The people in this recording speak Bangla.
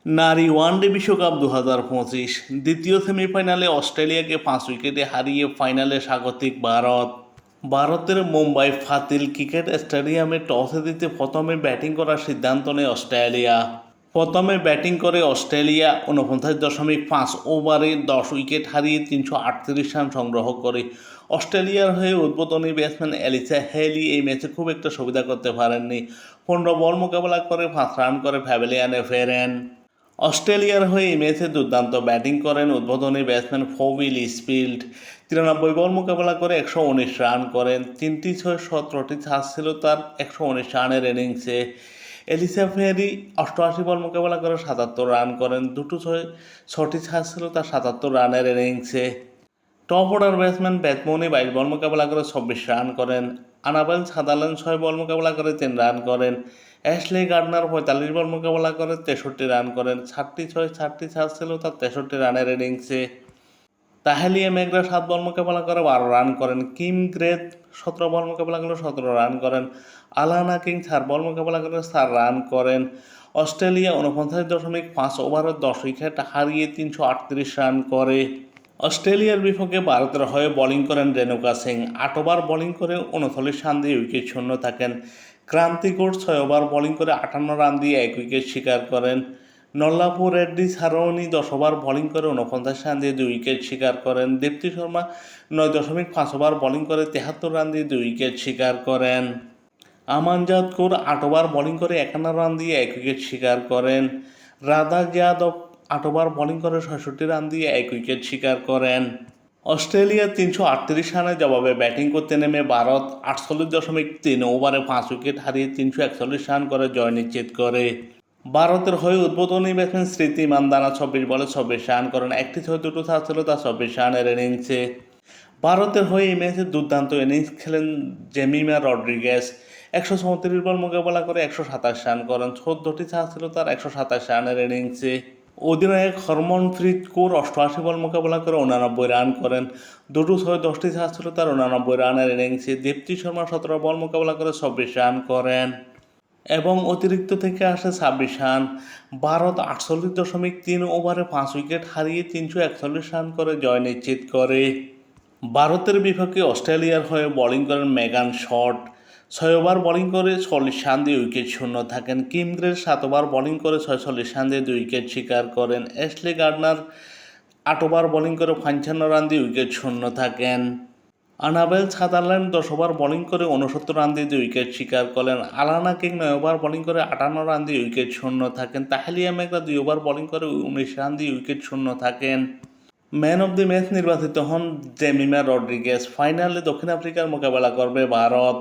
নারী ওয়ানডে বিশ্বকাপ 2025 দ্বিতীয় সেমিফাইনালে অস্ট্রেলিয়াকে 5 উইকেটে হারিয়ে ফাইনালে স্বাগতিক ভারত। ভারতের মুম্বাই ফাতিল ক্রিকেট স্টেডিয়ামে টসে জিতে প্রথমে ব্যাটিং করার সিদ্ধান্ত নেয় অস্ট্রেলিয়া। প্রথমে ব্যাটিং করে অস্ট্রেলিয়া 49.5 ওভারে 10 উইকেট হারিয়ে 338 রান সংগ্রহ করে। অস্ট্রেলিয়ার হয়ে উদ্বোধনী ব্যাটসম্যান এলিসা হেলি এই ম্যাচে খুব একটা সুবিধা করতে পারেননি। 15 বল মোকাবেলা করে 5 রান করে প্যাভিলিয়নে ফেরেন। অস্ট্রেলিয়ার হয়ে এই ম্যাচে দুর্দান্ত ব্যাটিং করেন উদ্বোধনী ব্যাটসম্যান ফোভিল স্পিল্ড। 93 বল মোকাবেলা করে 119 রান করেন। 3টি 6, 17টি ছাড় ছিল তার 119 রানের ইনিংসে। এলিসা ফেরি 88 বল মোকাবেলা করে 77 রান করেন। 6টি ছাড় ছিল তার 77 রানের ইনিংসে। টপ অর্ডার ব্যাটসম্যান ব্যাটমনি 22 বল মোকাবেলা করে 24 রান করেন। আনাবেল সাদারল্যান্ড 6 বল মোকাবেলা করে 3 রান করেন। অ্যাশলে গার্ডনার 45 বল মোকাবেলা করে 63 রান করেন। 7টি 6, 7টি ছাড় ছিল তার 63 রানের ইনিংসে। তাহেলিয়া মেঘরা 7 বল মোকাবেলা করে 12 রান করেন। কিম গ্রেথ 17 বল মোকাবেলা করে 17 রান করেন। আলানা কিং 4 বল মোকাবেলা করে 4 রান করেন। অস্ট্রেলিয়া 49.5 ওভারে 10 উইকেট হারিয়ে 338 রান করে। অস্ট্রেলিয়ার বিপক্ষে ভারতের হয়ে বোলিং করেন রেণুকা সিং। 8 ওভার বোলিং করে 39 রান দিয়ে উইকেট শূন্য থাকেন। ক্রান্তি কোট 6 ওভার বোলিং করে 58 রান দিয়ে 1 উইকেট শিকার করেন। নল্লাপু রেড্ডি সারোনি 10 ওভার বোলিং করে 49 রান দিয়ে 2 উইকেট শিকার করেন। দীপ্তি শর্মা 9.5 ওভার বোলিং করে 73 রান দিয়ে 2 উইকেট শিকার করেন। আমানজাত কৌর 8 ওভার বোলিং করে 51 রান দিয়ে 1 উইকেট শিকার করেন। রাধা যাদব 8 ওভার বোলিং করে 66 রান দিয়ে 1 উইকেট শিকার করেন। অস্ট্রেলিয়া 338 রানের জবাবে ব্যাটিং করতে নেমে ভারত 48.3 ওভারে 5 উইকেট হারিয়ে 341 রান করে জয় নিশ্চিত করে। ভারতের হয়ে উদ্বোধনী ব্যাটসম্যান স্মৃতি মান্দানা 24 বলে 24 রান করেন। 1টি 6, 2টো ছাড় ছিল তার 24 রানের ইনিংসে। ভারতের হয়ে এই ম্যাচে দুর্দান্ত ইনিংস খেলেন জেমিমা রড্রিগেজ। 134 বল মোকাবেলা করে 127 রান করেন। 14টি ছাড় ছিল তার 127 রানের ইনিংসে। অধিনায়ক হরমনপ্রীত কৌর 88 বল মোকাবেলা করে 89 রান করেন। 2টো 6, 10টি ছাড় ছিল তার 89 রানের ইনিংসে। দীপ্তি শর্মা 17 বল মোকাবেলা করে 24 রান করেন এবং অতিরিক্ত থেকে আসে 26 রান। ভারত 48.3 ওভারে 5 উইকেট হারিয়ে 341 রান করে জয় নিশ্চিত করে। ভারতের বিপক্ষে অস্ট্রেলিয়ার হয়ে বোলিং করেন মেগান শট। 6 ওভার বোলিং করে 40 রান দিয়ে উইকেট শূন্য থাকেন। কিম গ্রেড 7 ওভার বোলিং করে 46 রান দিয়ে 2 উইকেট শিকার করেন। অ্যাশলে গার্ডনার 8 ওভার বোলিং করে 55 রান দিয়ে উইকেট শূন্য থাকেন। আনাবেল সাদারল্যান্ড 10 ওভার বোলিং করে 69 রান দিয়ে 2 উইকেট শিকার করেন। আলানা কিং 9 ওভার বোলিং করে 58 রান দিয়ে উইকেট শূন্য থাকেন। তাহেলিয়া মেঘরা 2 ওভার বোলিং করে 19 রান দিয়ে উইকেট শূন্য থাকেন। ম্যান অব দ্য ম্যাচ নির্বাচিত হন জেমিমা রড্রিগেজ। ফাইনালে দক্ষিণ আফ্রিকার মোকাবেলা করবে ভারত।